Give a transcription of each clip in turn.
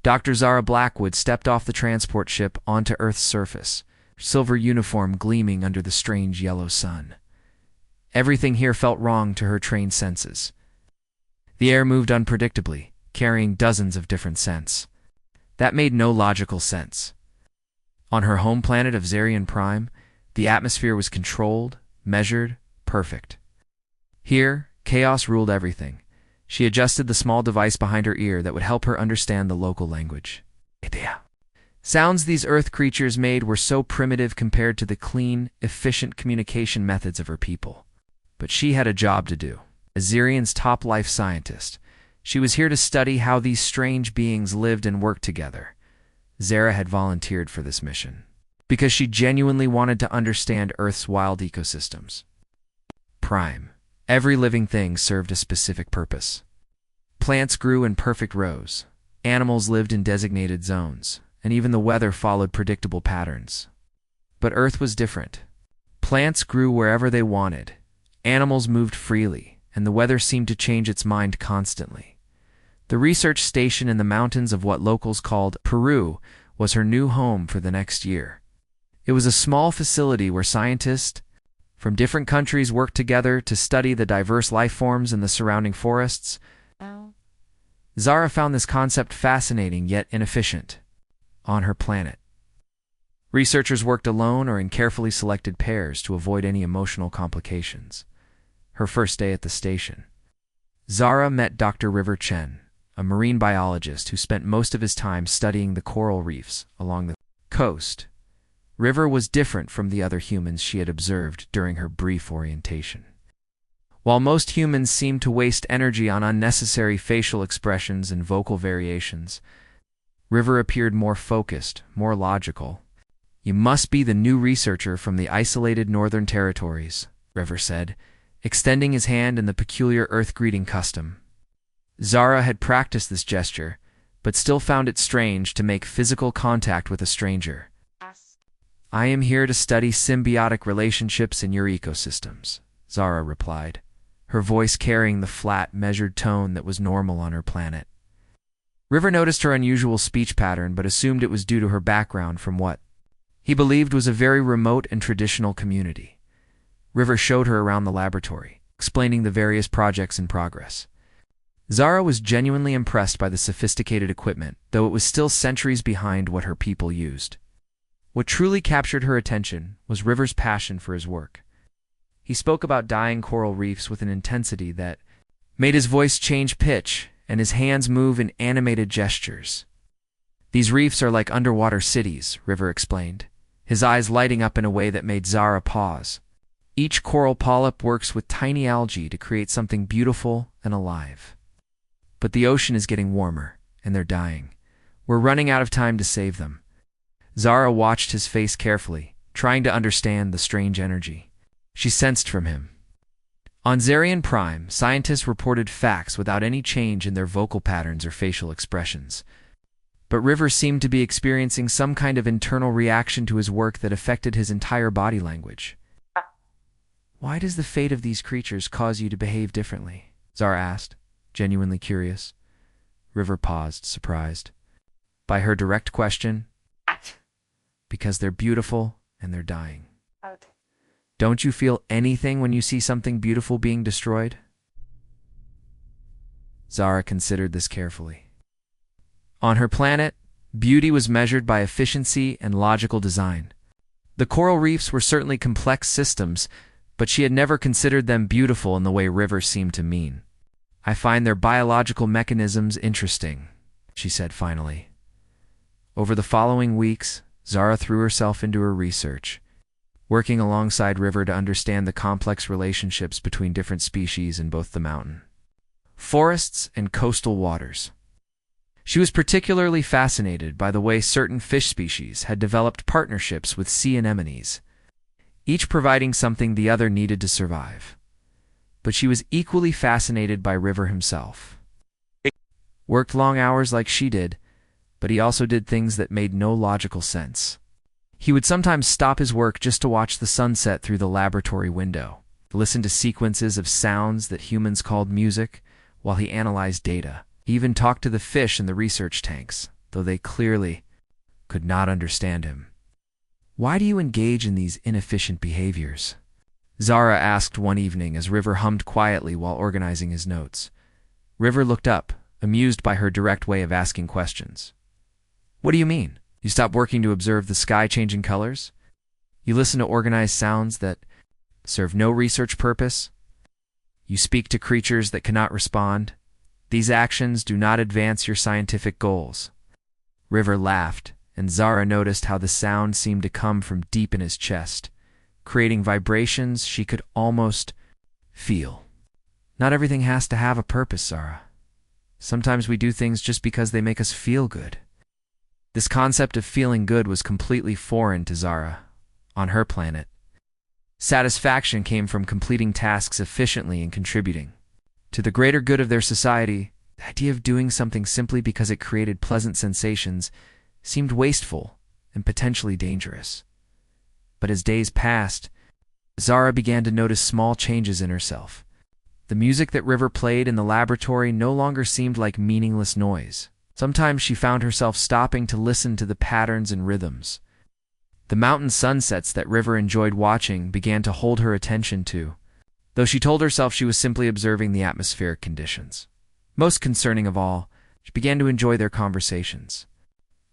Dr. Zara Blackwood stepped off the transport ship onto Earth's surface, her silver uniform gleaming under the strange yellow sun. Everything here felt wrong to her trained senses. The air moved unpredictably, carrying dozens of different scents. That made no logical sense. On her home planet of Zarian Prime, the atmosphere was controlled, measured, perfect. Here, chaos ruled everything. She adjusted the small device behind her ear that would help her understand the local language. Sounds these Earth creatures made were so primitive compared to the clean, efficient communication methods of her people. But she had a job to do. As Zarian's top life scientist, she was here to study how these strange beings lived and worked together. Zara had volunteered for this mission because she genuinely wanted to understand Earth's wild ecosystems. Prime. Every living thing served a specific purpose. Plants grew in perfect rows, animals lived in designated zones, and even the weather followed predictable patterns. But Earth was different. Plants grew wherever they wanted, animals moved freely, and the weather seemed to change its mind constantly. The research station in the mountains of what locals called Peru was her new home for the next year. It was a small facility where scientists from different countries worked together to study the diverse life forms in the surrounding forests. Zara found this concept fascinating yet inefficient. On her planet, researchers worked alone or in carefully selected pairs to avoid any emotional complications. Her first day at the station, Zara met Dr. River Chen, a marine biologist who spent most of his time studying the coral reefs along the coast. River was different from the other humans she had observed during her brief orientation. While most humans seemed to waste energy on unnecessary facial expressions and vocal variations, River appeared more focused, more logical. "You must be the new researcher from the isolated northern territories," River said, extending his hand in the peculiar Earth greeting custom. Zara had practiced this gesture, but still found it strange to make physical contact with a stranger. "I am here to study symbiotic relationships in your ecosystems," Zara replied, her voice carrying the flat, measured tone that was normal on her planet. River noticed her unusual speech pattern but assumed it was due to her background from what he believed was a very remote and traditional community. River showed her around the laboratory, explaining the various projects in progress. Zara was genuinely impressed by the sophisticated equipment, though it was still centuries behind what her people used. What truly captured her attention was River's passion for his work. He spoke about dying coral reefs with an intensity that made his voice change pitch and his hands move in animated gestures. "These reefs are like underwater cities," River explained, his eyes lighting up in a way that made Zara pause. "Each coral polyp works with tiny algae to create something beautiful and alive. But the ocean is getting warmer, and they're dying. We're running out of time to save them." Zara watched his face carefully, trying to understand the strange energy she sensed from him. On Zarian Prime, scientists reported facts without any change in their vocal patterns or facial expressions. But River seemed to be experiencing some kind of internal reaction to his work that affected his entire body language. "Why does the fate of these creatures cause you to behave differently?" Zara asked, genuinely curious. River paused, surprised by her direct question. "Because they're beautiful and they're dying." "Don't you feel anything when you see something beautiful being destroyed?" Zara considered this carefully. On her planet, beauty was measured by efficiency and logical design. The coral reefs were certainly complex systems, but she had never considered them beautiful in the way River seemed to mean. "I find their biological mechanisms interesting," she said finally. Over the following weeks, Zara threw herself into her research, working alongside River to understand the complex relationships between different species in both the mountain, forests, and coastal waters. She was particularly fascinated by the way certain fish species had developed partnerships with sea anemones, each providing something the other needed to survive. But she was equally fascinated by River himself. He worked long hours like she did, but he also did things that made no logical sense. He would sometimes stop his work just to watch the sunset through the laboratory window, listen to sequences of sounds that humans called music while he analyzed data. He even talked to the fish in the research tanks, though they clearly could not understand him. "Why do you engage in these inefficient behaviors?" Zara asked one evening as River hummed quietly while organizing his notes. River looked up, amused by her direct way of asking questions. "What do you mean? You stop working to observe the sky changing colors? You listen to organized sounds that serve no research purpose? You speak to creatures that cannot respond? These actions do not advance your scientific goals." River laughed, and Zara noticed how the sound seemed to come from deep in his chest, creating vibrations she could almost feel. "Not everything has to have a purpose, Zara. Sometimes we do things just because they make us feel good." This concept of feeling good was completely foreign to Zara. On her planet, satisfaction came from completing tasks efficiently and contributing to the greater good of their society. The idea of doing something simply because it created pleasant sensations seemed wasteful and potentially dangerous. But as days passed, Zara began to notice small changes in herself. The music that River played in the laboratory no longer seemed like meaningless noise. Sometimes she found herself stopping to listen to the patterns and rhythms. The mountain sunsets that River enjoyed watching began to hold her attention too, though she told herself she was simply observing the atmospheric conditions. Most concerning of all, she began to enjoy their conversations.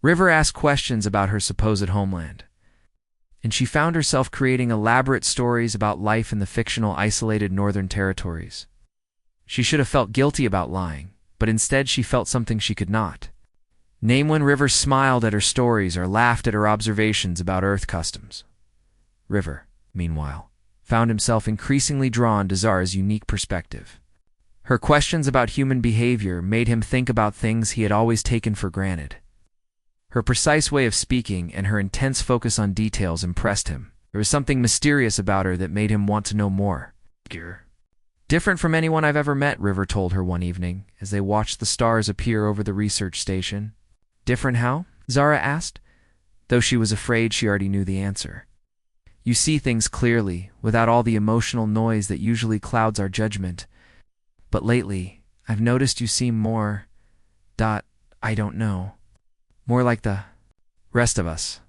River asked questions about her supposed homeland, and she found herself creating elaborate stories about life in the fictional isolated northern territories. She should have felt guilty about lying, but instead she felt something she could not name when River smiled at her stories or laughed at her observations about Earth customs. River, meanwhile, found himself increasingly drawn to Zara's unique perspective. Her questions about human behavior made him think about things he had always taken for granted. Her precise way of speaking and her intense focus on details impressed him. There was something mysterious about her that made him want to know more. "Different from anyone I've ever met," River told her one evening, as they watched the stars appear over the research station. "Different how?" Zara asked, though she was afraid she already knew the answer. "You see things clearly, without all the emotional noise that usually clouds our judgment. But lately, I've noticed you seem more... I don't know. More like the rest of us."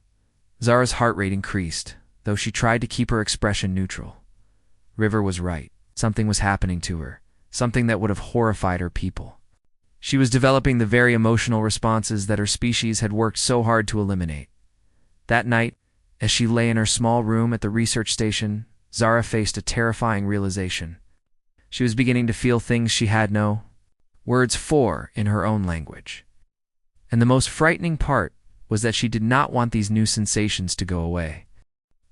Zara's heart rate increased, though she tried to keep her expression neutral. River was right. Something was happening to her, something that would have horrified her people. She was developing the very emotional responses that her species had worked so hard to eliminate. That night, as she lay in her small room at the research station, Zara faced a terrifying realization. She was beginning to feel things she had no words for in her own language. And the most frightening part was that she did not want these new sensations to go away.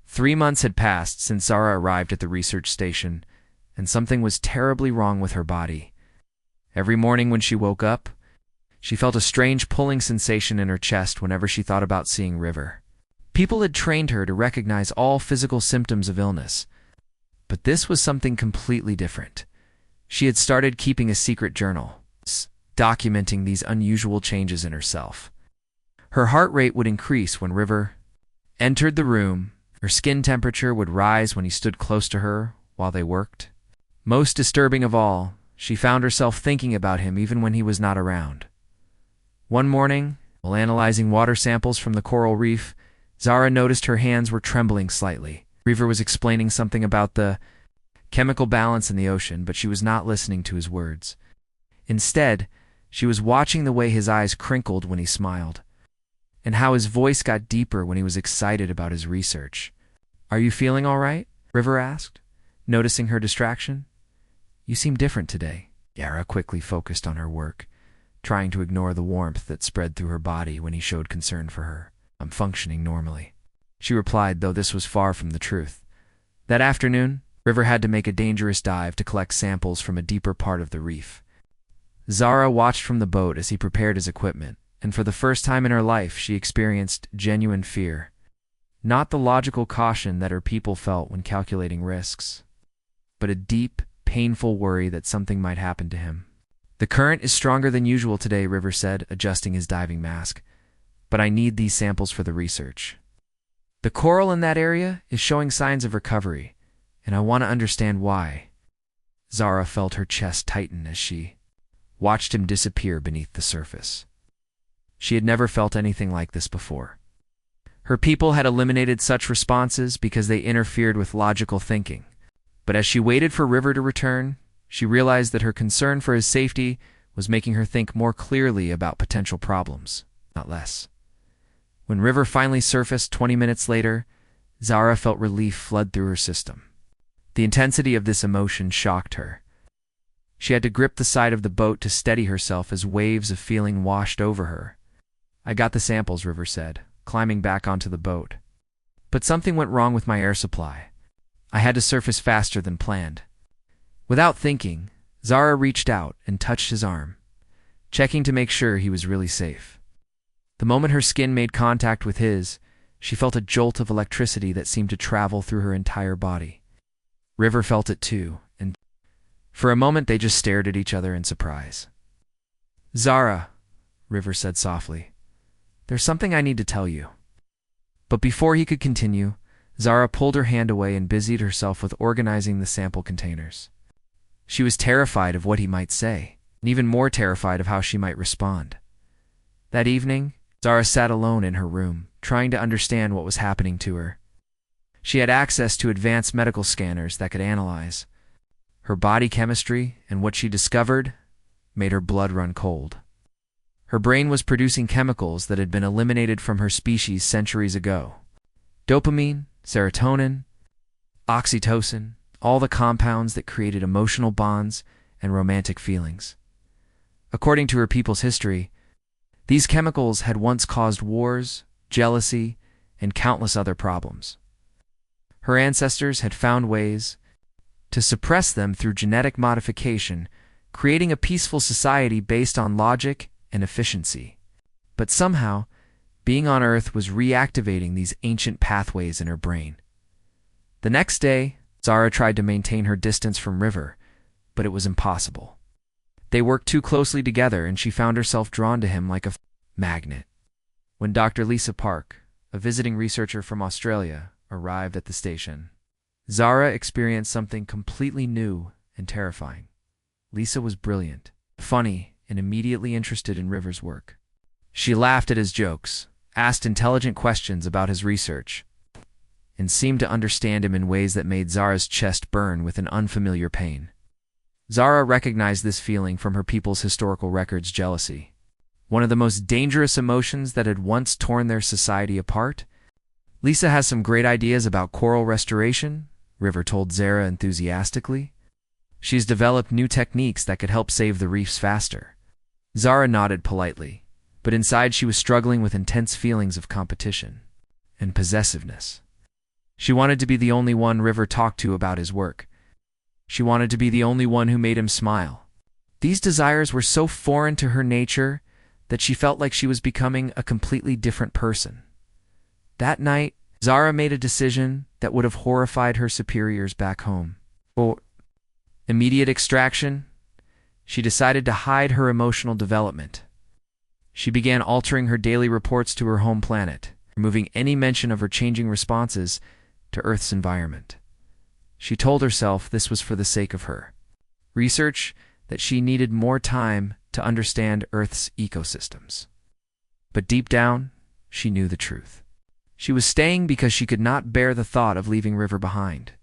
3 months had passed since Zara arrived at the research station, and something was terribly wrong with her body. Every morning when she woke up, she felt a strange pulling sensation in her chest whenever she thought about seeing River. People had trained her to recognize all physical symptoms of illness, but this was something completely different. She had started keeping a secret journal, documenting these unusual changes in herself. Her heart rate would increase when River entered the room. Her skin temperature would rise when he stood close to her while they worked. Most disturbing of all, she found herself thinking about him even when he was not around. One morning, while analyzing water samples from the coral reef, Zara noticed her hands were trembling slightly. River was explaining something about the chemical balance in the ocean, but she was not listening to his words. Instead, she was watching the way his eyes crinkled when he smiled, and how his voice got deeper when he was excited about his research. "Are you feeling all right?" River asked, noticing her distraction. "You seem different today." Zara quickly focused on her work, trying to ignore the warmth that spread through her body when he showed concern for her. "I'm functioning normally," she replied, though this was far from the truth. That afternoon, River had to make a dangerous dive to collect samples from a deeper part of the reef. Zara watched from the boat as he prepared his equipment, and for the first time in her life she experienced genuine fear. Not the logical caution that her people felt when calculating risks, but a deep, painful worry that something might happen to him. "The current is stronger than usual today," River said, adjusting his diving mask. "But I need these samples for the research. The coral in that area is showing signs of recovery, and I want to understand why." Zara felt her chest tighten as she watched him disappear beneath the surface. She had never felt anything like this before. Her people had eliminated such responses because they interfered with logical thinking. But as she waited for River to return, she realized that her concern for his safety was making her think more clearly about potential problems, not less. When River finally surfaced 20 minutes later, Zara felt relief flood through her system. The intensity of this emotion shocked her. She had to grip the side of the boat to steady herself as waves of feeling washed over her. "I got the samples," River said, climbing back onto the boat. "But something went wrong with my air supply. I had to surface faster than planned." Without thinking, Zara reached out and touched his arm, checking to make sure he was really safe. The moment her skin made contact with his, she felt a jolt of electricity that seemed to travel through her entire body. River felt it too, and for a moment they just stared at each other in surprise. "Zara," River said softly, "there's something I need to tell you." But before he could continue, Zara pulled her hand away and busied herself with organizing the sample containers. She was terrified of what he might say, and even more terrified of how she might respond. That evening, Zara sat alone in her room, trying to understand what was happening to her. She had access to advanced medical scanners that could analyze her body chemistry, and what she discovered made her blood run cold. Her brain was producing chemicals that had been eliminated from her species centuries ago. Dopamine, serotonin, oxytocin, all the compounds that created emotional bonds and romantic feelings. According to her people's history, these chemicals had once caused wars, jealousy, and countless other problems. Her ancestors had found ways to suppress them through genetic modification, creating a peaceful society based on logic and efficiency. But somehow, being on Earth was reactivating these ancient pathways in her brain. The next day, Zara tried to maintain her distance from River, but it was impossible. They worked too closely together, and she found herself drawn to him like a magnet. When Dr. Lisa Park, a visiting researcher from Australia, arrived at the station, Zara experienced something completely new and terrifying. Lisa was brilliant, funny, and immediately interested in River's work. She laughed at his jokes, asked intelligent questions about his research, and seemed to understand him in ways that made Zara's chest burn with an unfamiliar pain. Zara recognized this feeling from her people's historical records: jealousy. One of the most dangerous emotions that had once torn their society apart. "Lisa has some great ideas about coral restoration," River told Zara enthusiastically. "She's developed new techniques that could help save the reefs faster." Zara nodded politely, but inside she was struggling with intense feelings of competition and possessiveness. She wanted to be the only one River talked to about his work. She wanted to be the only one who made him smile. These desires were so foreign to her nature that she felt like she was becoming a completely different person. That night, Zara made a decision that would have horrified her superiors back home. For immediate extraction, she decided to hide her emotional development. She began altering her daily reports to her home planet, removing any mention of her changing responses to Earth's environment. She told herself this was for the sake of her research, that she needed more time to understand Earth's ecosystems. But deep down, she knew the truth. She was staying because she could not bear the thought of leaving River behind.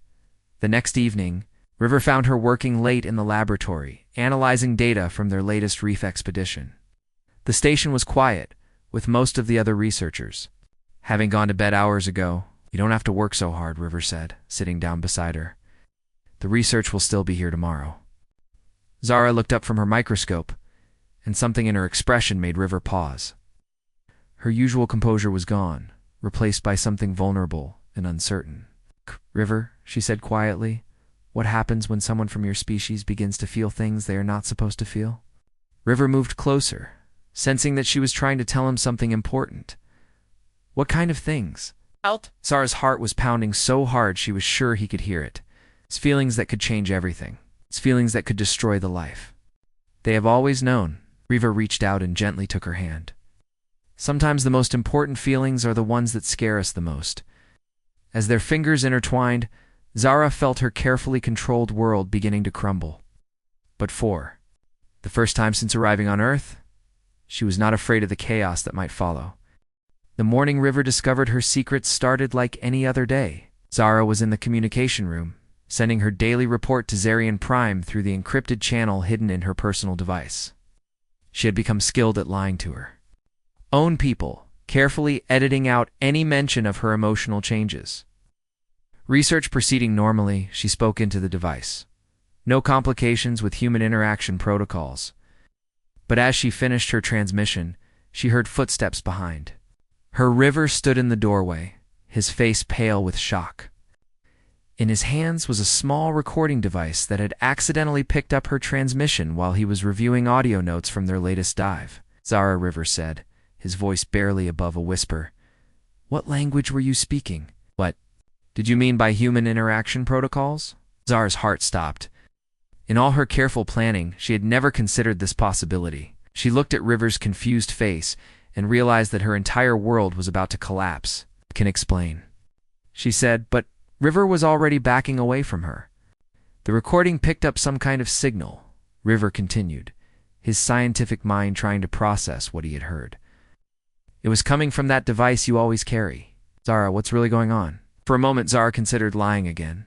The next evening, River found her working late in the laboratory, analyzing data from their latest reef expedition. The station was quiet, with most of the other researchers having gone to bed hours ago. "You don't have to work so hard," River said, sitting down beside her. "The research will still be here tomorrow." Zara looked up from her microscope, and something in her expression made River pause. Her usual composure was gone, replaced by something vulnerable and uncertain. "River," she said quietly, "what happens when someone from your species begins to feel things they are not supposed to feel?" River moved closer, sensing that she was trying to tell him something important. "What kind of things?" Zara's heart was pounding so hard she was sure he could hear it. It's feelings that could change everything. It's feelings that could destroy the life they have always known. River reached out and gently took her hand. "Sometimes the most important feelings are the ones that scare us the most." As their fingers intertwined, Zara felt her carefully controlled world beginning to crumble. But for the first time since arriving on Earth, She was not afraid of the chaos that might follow. The morning River discovered her secrets started like any other day. Zara was in the communication room, sending her daily report to Zarian Prime through the encrypted channel hidden in her personal device. She had become skilled at lying to her own people, carefully editing out any mention of her emotional changes. Research proceeding normally, she spoke into the device. No complications with human interaction protocols. But as she finished her transmission, she heard footsteps behind. Her River stood in the doorway, his face pale with shock. In his hands was a small recording device that had accidentally picked up her transmission while he was reviewing audio notes from their latest dive. Zara, River said, his voice barely above a whisper. What language were you speaking? What did you mean by human interaction protocols? Zara's heart stopped. In all her careful planning, she had never considered this possibility. She looked at River's confused face and realized that her entire world was about to collapse. Can explain, she said, but River was already backing away from her. The recording picked up some kind of signal, River continued, his scientific mind trying to process what he had heard. It was coming from that device you always carry. Zara, what's really going on? For a moment, Zara considered lying again.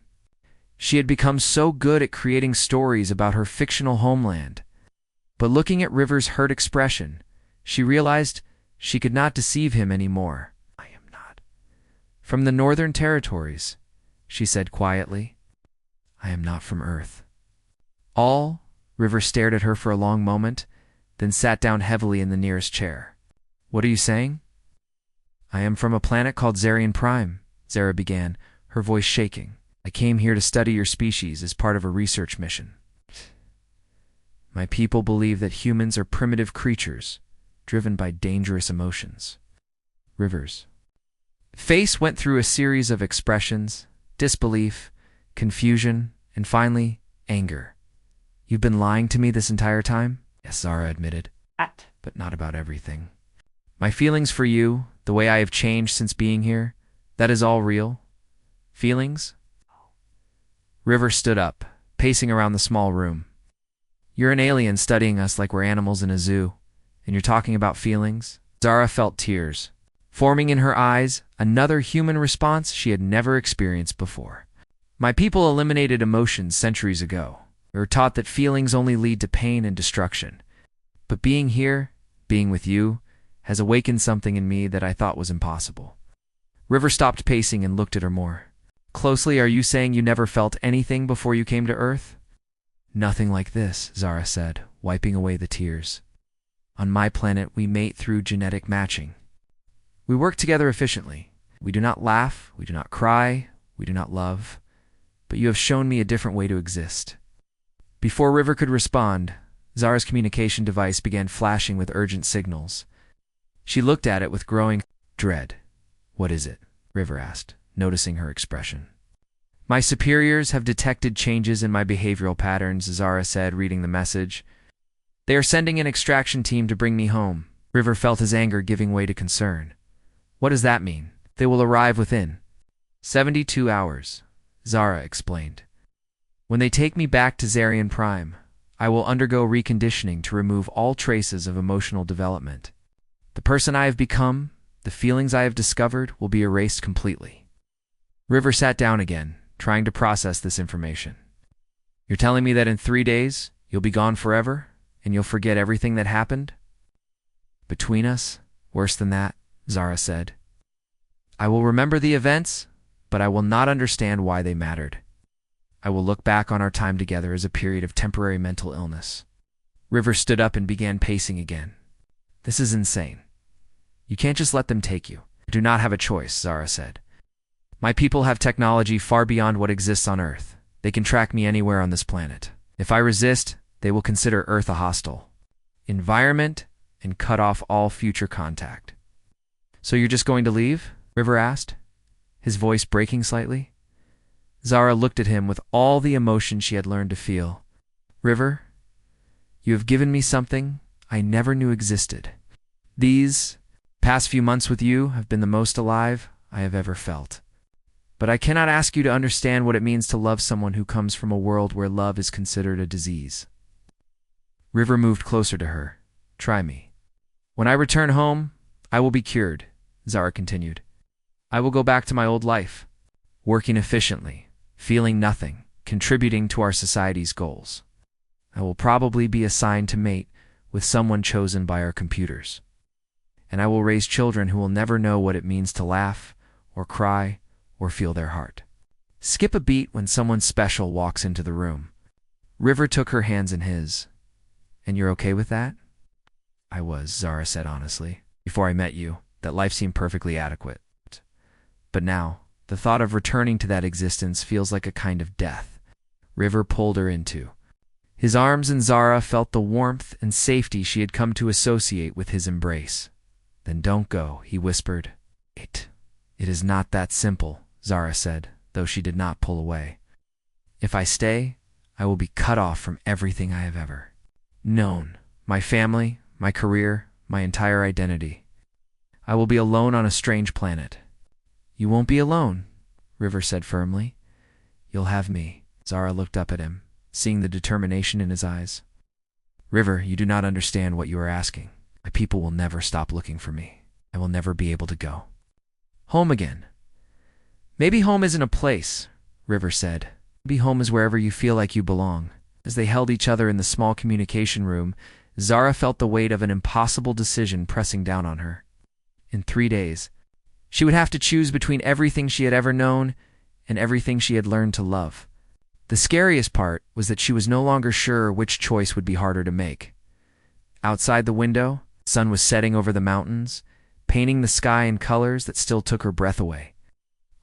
She had become so good at creating stories about her fictional homeland. But looking at River's hurt expression, she realized she could not deceive him anymore. I am not from the Northern Territories, she said quietly. I am not from Earth. River stared at her for a long moment, then sat down heavily in the nearest chair. What are you saying? I am from a planet called Zarian Prime, Zara began, her voice shaking. I came here to study your species as part of a research mission. My people believe that humans are primitive creatures, driven by dangerous emotions. River's face went through a series of expressions, disbelief, confusion, and finally, anger. You've been lying to me this entire time? Yes, Zara admitted. But not about everything. My feelings for you, the way I have changed since being here, that is all real. Feelings? River stood up, pacing around the small room. You're an alien studying us like we're animals in a zoo, and you're talking about feelings? Zara felt tears forming in her eyes, another human response she had never experienced before. My people eliminated emotions centuries ago. We were taught that feelings only lead to pain and destruction. But being here, being with you, has awakened something in me that I thought was impossible. River stopped pacing and looked at her more closely. Are you saying you never felt anything before you came to Earth? Nothing like this, Zara said, wiping away the tears. On my planet, we mate through genetic matching. We work together efficiently. We do not laugh, we do not cry, we do not love. But you have shown me a different way to exist. Before River could respond, Zara's communication device began flashing with urgent signals. She looked at it with growing dread. What is it? River asked, noticing her expression. My superiors have detected changes in my behavioral patterns, Zara said, reading the message. They are sending an extraction team to bring me home. River felt his anger giving way to concern. What does that mean? They will arrive within 72 hours, Zara explained. When they take me back to Zarian Prime, I will undergo reconditioning to remove all traces of emotional development. The person I have become, the feelings I have discovered, will be erased completely. River sat down again, trying to process this information. You're telling me that in 3 days, you'll be gone forever, and you'll forget everything that happened? Between us, worse than that, Zara said. I will remember the events, but I will not understand why they mattered. I will look back on our time together as a period of temporary mental illness. River stood up and began pacing again. This is insane. You can't just let them take you. You do not have a choice, Zara said. My people have technology far beyond what exists on Earth. They can track me anywhere on this planet. If I resist, they will consider Earth a hostile environment and cut off all future contact. So you're just going to leave? River asked, his voice breaking slightly. Zara looked at him with all the emotion she had learned to feel. River, you have given me something I never knew existed. These past few months with you have been the most alive I have ever felt. But I cannot ask you to understand what it means to love someone who comes from a world where love is considered a disease. River moved closer to her. Try me. When I return home, I will be cured, Zara continued. I will go back to my old life, working efficiently, feeling nothing, contributing to our society's goals. I will probably be assigned to mate with someone chosen by our computers. And I will raise children who will never know what it means to laugh, or cry, or feel their heart. Skip a beat when someone special walks into the room. River took her hands in his. And you're okay with that? I was, Zara said honestly. Before I met you, that life seemed perfectly adequate. But now, the thought of returning to that existence feels like a kind of death. River pulled her into his arms, and Zara felt the warmth and safety she had come to associate with his embrace. Then don't go, he whispered. It is not that simple, Zara said, though she did not pull away. If I stay, I will be cut off from everything I have ever known. My family, my career, my entire identity. I will be alone on a strange planet. You won't be alone, River said firmly. You'll have me. Zara looked up at him, seeing the determination in his eyes. River, you do not understand what you are asking. My people will never stop looking for me. I will never be able to go home again. Maybe home isn't a place, River said. Maybe home is wherever you feel like you belong. As they held each other in the small communication room, Zara felt the weight of an impossible decision pressing down on her. In 3 days, she would have to choose between everything she had ever known and everything she had learned to love. The scariest part was that she was no longer sure which choice would be harder to make. Outside the window, the sun was setting over the mountains, painting the sky in colors that still took her breath away.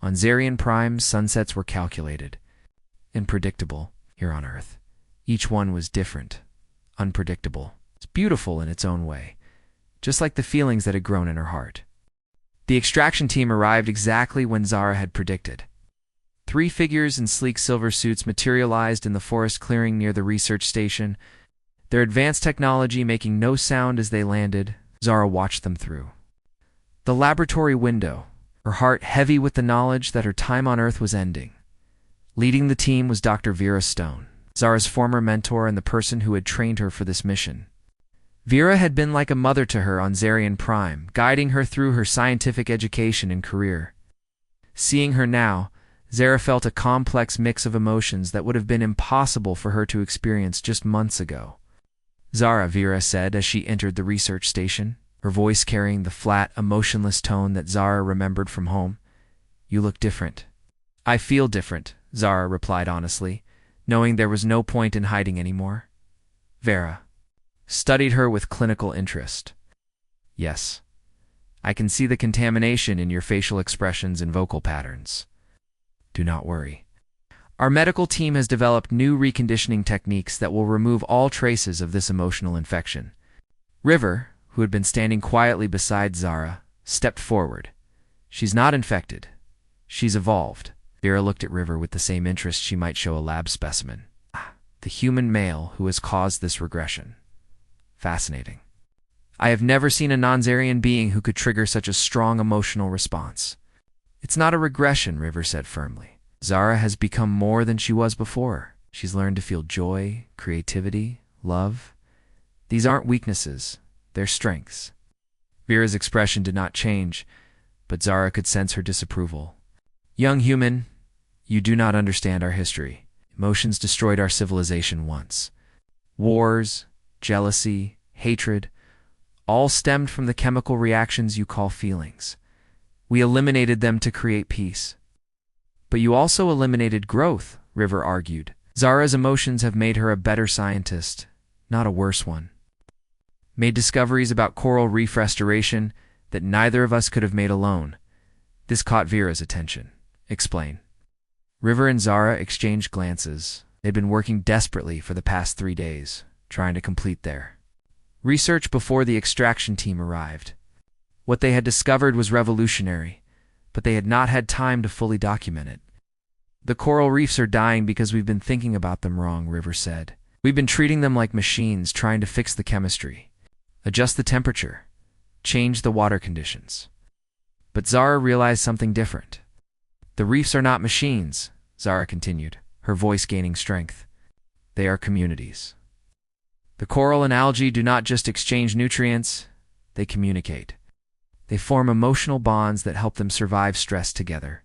On Zarian Prime, sunsets were calculated and predictable here on Earth. Each one was different, unpredictable. It's beautiful in its own way, just like the feelings that had grown in her heart. The extraction team arrived exactly when Zara had predicted. 3 figures in sleek silver suits materialized in the forest clearing near the research station, their advanced technology making no sound as they landed. Zara watched them through the laboratory window, her heart heavy with the knowledge that her time on Earth was ending. Leading the team was Dr. Vera Stone, Zara's former mentor and the person who had trained her for this mission. Vera had been like a mother to her on Zarian Prime, guiding her through her scientific education and career. Seeing her now, Zara felt a complex mix of emotions that would have been impossible for her to experience just months ago. Zara, Vera said as she entered the research station, her voice carrying the flat, emotionless tone that Zara remembered from home. You look different. I feel different, Zara replied honestly, knowing there was no point in hiding anymore. Vera studied her with clinical interest. Yes, I can see the contamination in your facial expressions and vocal patterns. Do not worry. Our medical team has developed new reconditioning techniques that will remove all traces of this emotional infection. River, who had been standing quietly beside Zara, stepped forward. She's not infected. She's evolved. Vera looked at River with the same interest she might show a lab specimen. The human male who has caused this regression. Fascinating. I have never seen a non-Zarian being who could trigger such a strong emotional response. It's not a regression, River said firmly. Zara has become more than she was before. She's learned to feel joy, creativity, love. These aren't weaknesses, they're strengths. Vera's expression did not change, but Zara could sense her disapproval. Young human, you do not understand our history. Emotions destroyed our civilization once. Wars, jealousy, hatred, all stemmed from the chemical reactions you call feelings. We eliminated them to create peace. But you also eliminated growth, River argued. Zara's emotions have made her a better scientist, not a worse one. Made discoveries about coral reef restoration that neither of us could have made alone. This caught Vera's attention. Explain. River and Zara exchanged glances. They'd been working desperately for the past 3 days, trying to complete their research before the extraction team arrived. What they had discovered was revolutionary, but they had not had time to fully document it. The coral reefs are dying because we've been thinking about them wrong, River said. We've been treating them like machines, trying to fix the chemistry, adjust the temperature, change the water conditions. But Zara realized something different. The reefs are not machines, Zara continued, her voice gaining strength. They are communities. The coral and algae do not just exchange nutrients, they communicate. They form emotional bonds that help them survive stress together.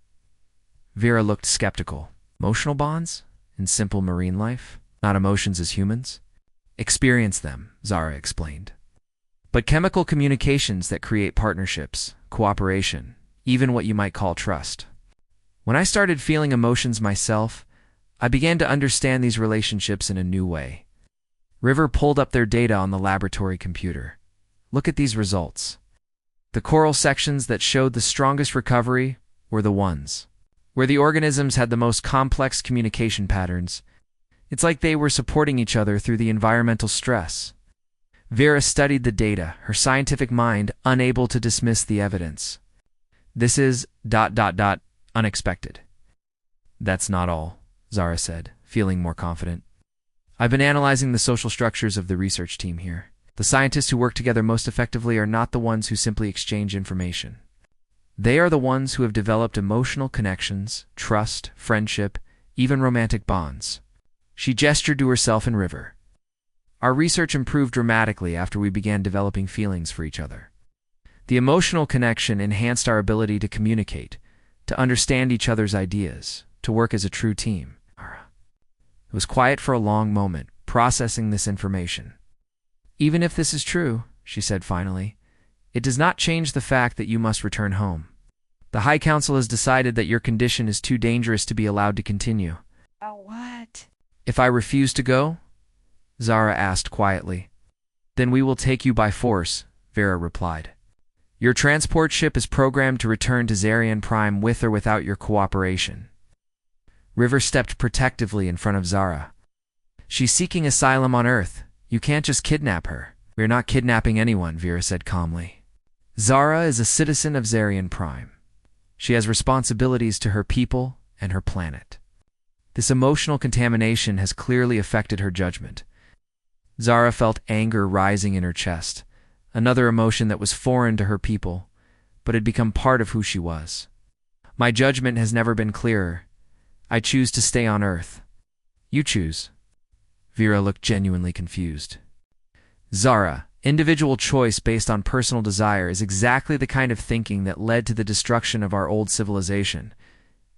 Vera looked skeptical. Emotional bonds? In simple marine life? Not emotions as humans? Experience them, Zara explained. But chemical communications that create partnerships, cooperation, even what you might call trust. When I started feeling emotions myself, I began to understand these relationships in a new way. River pulled up their data on the laboratory computer. Look at these results. The coral sections that showed the strongest recovery were the ones where the organisms had the most complex communication patterns. It's like they were supporting each other through the environmental stress. Vera studied the data, her scientific mind unable to dismiss the evidence. This is ... unexpected. That's not all, Zara said, feeling more confident. I've been analyzing the social structures of the research team here. The scientists who work together most effectively are not the ones who simply exchange information. They are the ones who have developed emotional connections, trust, friendship, even romantic bonds. She gestured to herself and River. Our research improved dramatically after we began developing feelings for each other. The emotional connection enhanced our ability to communicate, to understand each other's ideas, to work as a true team. It was quiet for a long moment, processing this information. Even if this is true, she said finally, it does not change the fact that you must return home. The High Council has decided that your condition is too dangerous to be allowed to continue. What? If I refuse to go? Zara asked quietly. Then we will take you by force, Vera replied. Your transport ship is programmed to return to Zarian Prime with or without your cooperation. River stepped protectively in front of Zara. She's seeking asylum on Earth. You can't just kidnap her. We're not kidnapping anyone, Vera said calmly. Zara is a citizen of Zarian Prime. She has responsibilities to her people and her planet. This emotional contamination has clearly affected her judgment. Zara felt anger rising in her chest, another emotion that was foreign to her people, but had become part of who she was. My judgment has never been clearer. I choose to stay on Earth. You choose. Vera looked genuinely confused. Zara, individual choice based on personal desire is exactly the kind of thinking that led to the destruction of our old civilization.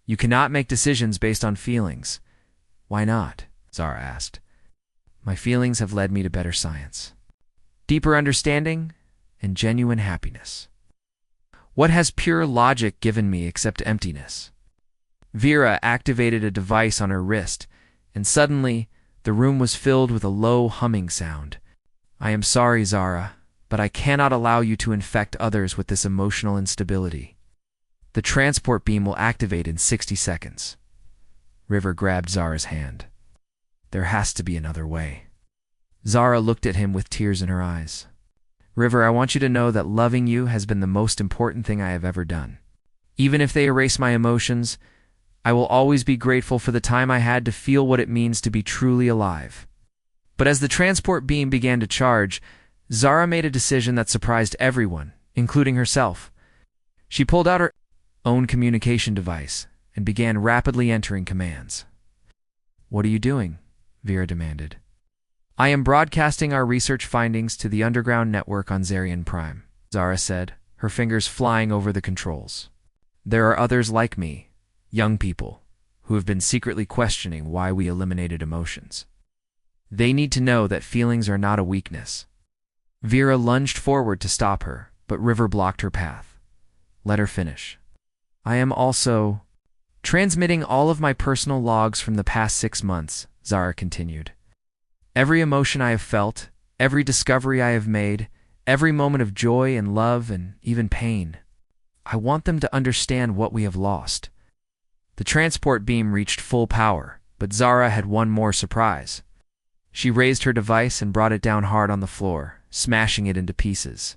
You cannot make decisions based on feelings. Why not? Zara asked. My feelings have led me to better science, deeper understanding, and genuine happiness. What has pure logic given me except emptiness? Vera activated a device on her wrist, and suddenly the room was filled with a low humming sound. I am sorry, Zara, but I cannot allow you to infect others with this emotional instability. The transport beam will activate in 60 seconds. River grabbed Zara's hand. There has to be another way. Zara looked at him with tears in her eyes. River, I want you to know that loving you has been the most important thing I have ever done. Even if they erase my emotions, I will always be grateful for the time I had to feel what it means to be truly alive. But as the transport beam began to charge, Zara made a decision that surprised everyone, including herself. She pulled out her own communication device and began rapidly entering commands. What are you doing? Vera demanded. I am broadcasting our research findings to the underground network on Zarian Prime, Zara said, her fingers flying over the controls. There are others like me, young people, who have been secretly questioning why we eliminated emotions. They need to know that feelings are not a weakness. Vera lunged forward to stop her, but River blocked her path. Let her finish. I am also transmitting all of my personal logs from the past 6 months, Zara continued. Every emotion I have felt, every discovery I have made, every moment of joy and love and even pain. I want them to understand what we have lost. The transport beam reached full power, but Zara had one more surprise. She raised her device and brought it down hard on the floor, smashing it into pieces.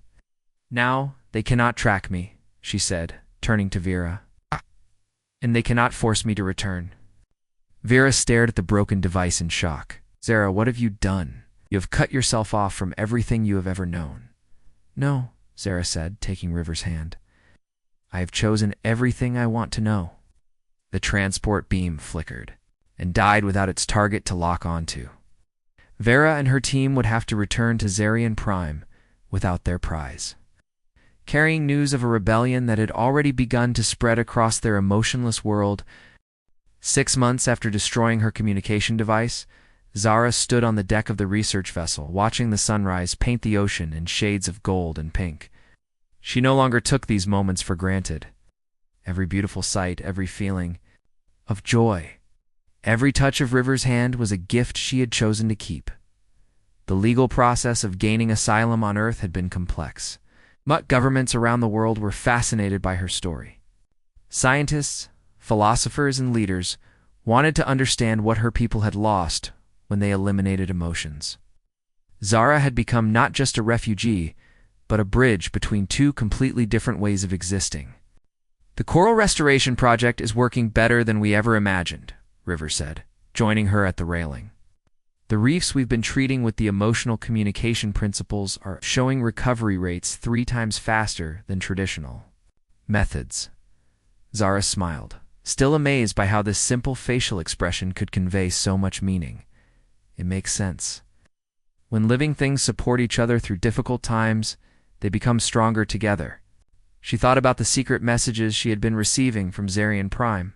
Now they cannot track me, she said, turning to Vera. And they cannot force me to return. Vera stared at the broken device in shock. Zara, what have you done? You have cut yourself off from everything you have ever known. No, Zara said, taking River's hand. I have chosen everything I want to know. The transport beam flickered and died without its target to lock onto. Vera and her team would have to return to Zarian Prime without their prize. carrying news of a rebellion that had already begun to spread across their emotionless world. 6 months after destroying her communication device, Zara stood on the deck of the research vessel, watching the sunrise paint the ocean in shades of gold and pink. She no longer took these moments for granted. Every beautiful sight, every feeling of joy, every touch of River's hand was a gift she had chosen to keep. The legal process of gaining asylum on Earth had been complex, but governments around the world were fascinated by her story. Scientists, philosophers, and leaders wanted to understand what her people had lost when they eliminated emotions. Zara had become not just a refugee, but a bridge between two completely different ways of existing. "The Coral Restoration Project is working better than we ever imagined," River said, joining her at the railing. "The reefs we've been treating with the emotional communication principles are showing recovery rates 3 times faster than traditional methods." Zara smiled, still amazed by how this simple facial expression could convey so much meaning. It makes sense. When living things support each other through difficult times, they become stronger together. She thought about the secret messages she had been receiving from Zarian Prime.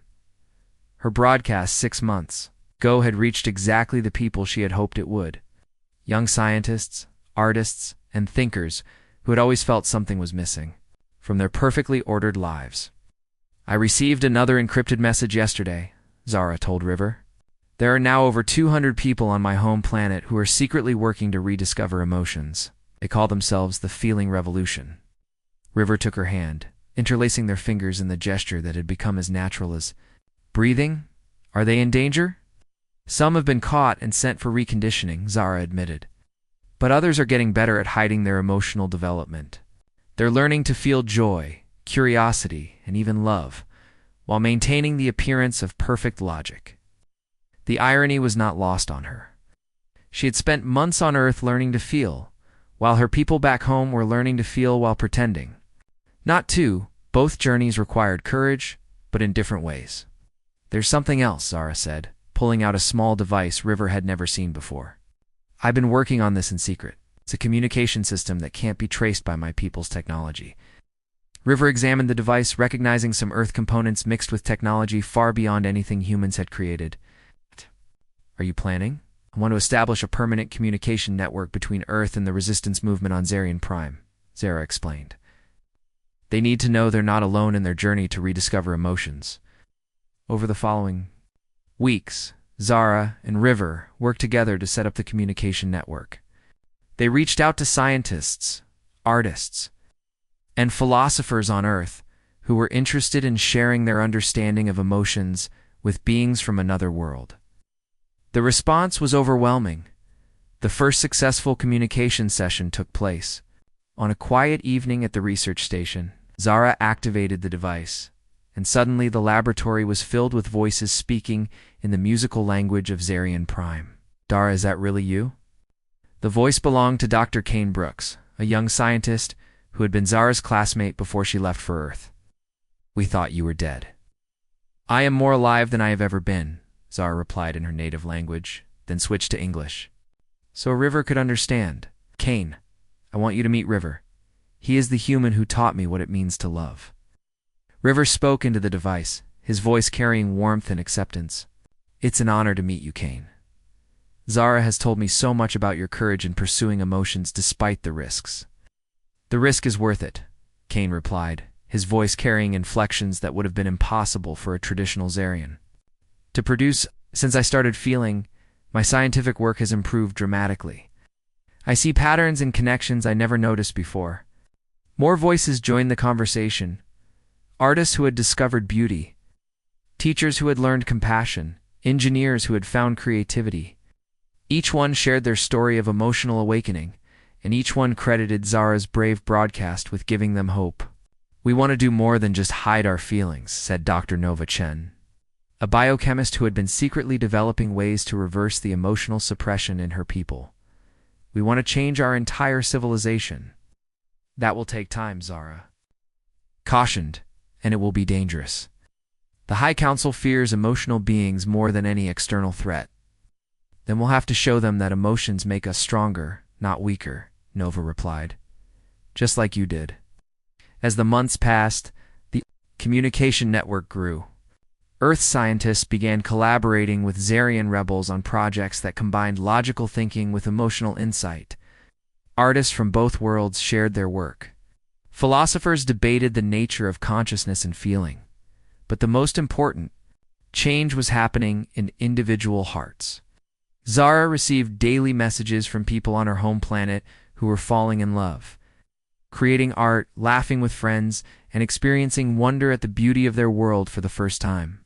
Her broadcast 6 months ago had reached exactly the people she had hoped it would. Young scientists, artists, and thinkers who had always felt something was missing from their perfectly ordered lives. "I received another encrypted message yesterday," Zara told River. "There are now over 200 people on my home planet who are secretly working to rediscover emotions. They call themselves the Feeling Revolution." River took her hand, interlacing their fingers in the gesture that had become as natural as breathing. "Are they in danger?" "Some have been caught and sent for reconditioning," Zara admitted. "But others are getting better at hiding their emotional development. They're learning to feel joy, curiosity, and even love, while maintaining the appearance of perfect logic." The irony was not lost on her. She had spent months on Earth learning to feel, while her people back home were learning to feel while pretending. Both journeys required courage, but in different ways. "There's something else," Zara said, pulling out a small device River had never seen before. "I've been working on this in secret. It's a communication system that can't be traced by my people's technology." River examined the device, recognizing some Earth components mixed with technology far beyond anything humans had created. "Are you planning?" "I want to establish a permanent communication network between Earth and the resistance movement on Zarian Prime," Zara explained. "They need to know they're not alone in their journey to rediscover emotions." Over the following weeks, Zara and River worked together to set up the communication network. They reached out to scientists, artists, and philosophers on Earth who were interested in sharing their understanding of emotions with beings from another world. The response was overwhelming. The first successful communication session took place. On a quiet evening at the research station, Zara activated the device, and suddenly the laboratory was filled with voices speaking in the musical language of Zarian Prime. "Dara, is that really you?" The voice belonged to Dr. Kane Brooks, a young scientist who had been Zara's classmate before she left for Earth. "We thought you were dead." "I am more alive than I have ever been," Zara replied in her native language, then switched to English, so River could understand. "Kane, I want you to meet River. He is the human who taught me what it means to love." River spoke into the device, his voice carrying warmth and acceptance. "It's an honor to meet you, Kane. Zara has told me so much about your courage in pursuing emotions despite the risks." "The risk is worth it," Kane replied, his voice carrying inflections that would have been impossible for a traditional Zarian to produce. "Since I started feeling, my scientific work has improved dramatically. I see patterns and connections I never noticed before." More voices joined the conversation. Artists who had discovered beauty, teachers who had learned compassion, engineers who had found creativity. Each one shared their story of emotional awakening, and each one credited Zara's brave broadcast with giving them hope. "We want to do more than just hide our feelings," said Dr. Nova Chen, a biochemist who had been secretly developing ways to reverse the emotional suppression in her people. "We want to change our entire civilization." "That will take time," Zara cautioned, "and it will be dangerous. The High Council fears emotional beings more than any external threat." "Then we'll have to show them that emotions make us stronger, not weaker," Nova replied. "Just like you did." As the months passed, the communication network grew. Earth scientists began collaborating with Zarian rebels on projects that combined logical thinking with emotional insight. Artists from both worlds shared their work. Philosophers debated the nature of consciousness and feeling. But the most important, change was happening in individual hearts. Zara received daily messages from people on her home planet who were falling in love, creating art, laughing with friends, and experiencing wonder at the beauty of their world for the first time.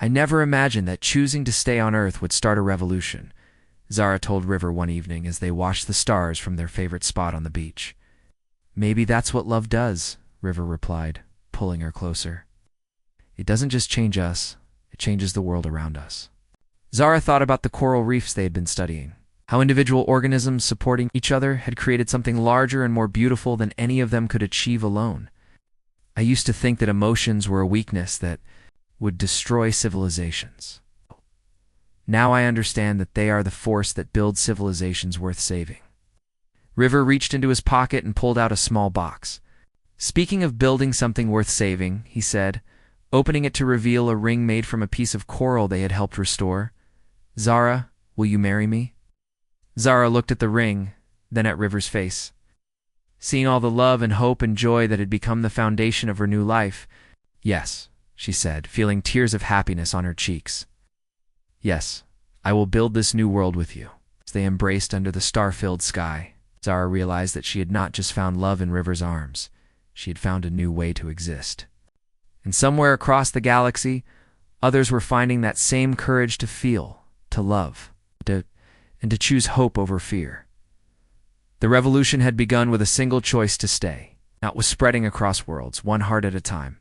"I never imagined that choosing to stay on Earth would start a revolution," Zara told River one evening as they watched the stars from their favorite spot on the beach. "Maybe that's what love does," River replied, pulling her closer. "It doesn't just change us, it changes the world around us." Zara thought about the coral reefs they had been studying, how individual organisms supporting each other had created something larger and more beautiful than any of them could achieve alone. "I used to think that emotions were a weakness that would destroy civilizations. Now I understand that they are the force that builds civilizations worth saving." River reached into his pocket and pulled out a small box. "Speaking of building something worth saving," he said, opening it to reveal a ring made from a piece of coral they had helped restore. "Zara, will you marry me?" Zara looked at the ring, then at River's face. Seeing all the love and hope and joy that had become the foundation of her new life, "Yes," she said, feeling tears of happiness on her cheeks. "Yes, I will build this new world with you." As they embraced under the star-filled sky, Zara realized that she had not just found love in River's arms, she had found a new way to exist. And somewhere across the galaxy, others were finding that same courage to feel, to love, and to choose hope over fear. The revolution had begun with a single choice to stay. Now it was spreading across worlds, one heart at a time.